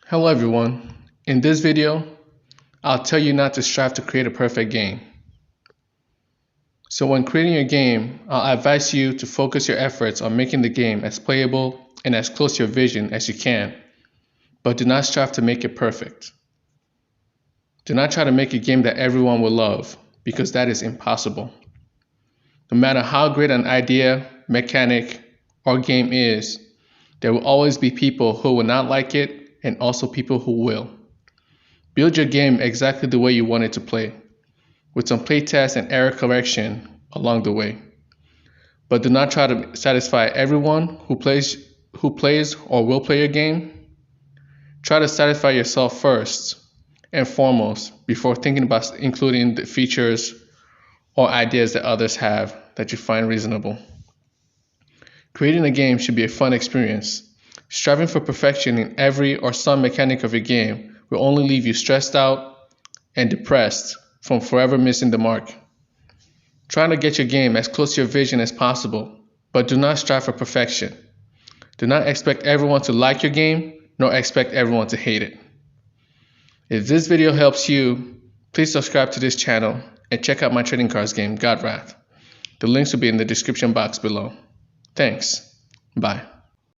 Hello everyone. In this video, I'll tell you not to strive to create a perfect game. So when creating your game, I'll advise you to focus your efforts on making the game as playable and as close to your vision as you can, but do not strive to make it perfect. Do not try to make a game that everyone will love, because that is impossible. No matter how great an idea, mechanic, or game is, there will always be people who will not like it and also people who will. Build your game exactly the way you want it to play, with some playtest and error correction along the way. But do not try to satisfy everyone who plays or will play your game. Try to satisfy yourself first and foremost before thinking about including the features or ideas that others have that you find reasonable. Creating a game should be a fun experience. Striving for perfection in every or some mechanic of your game will only leave you stressed out and depressed from forever missing the mark. Try to get your game as close to your vision as possible, but do not strive for perfection. Do not expect everyone to like your game, nor expect everyone to hate it. If this video helps you, please subscribe to this channel and check out my trading cards game, Godwrath. The links will be in the description box below. Thanks. Bye.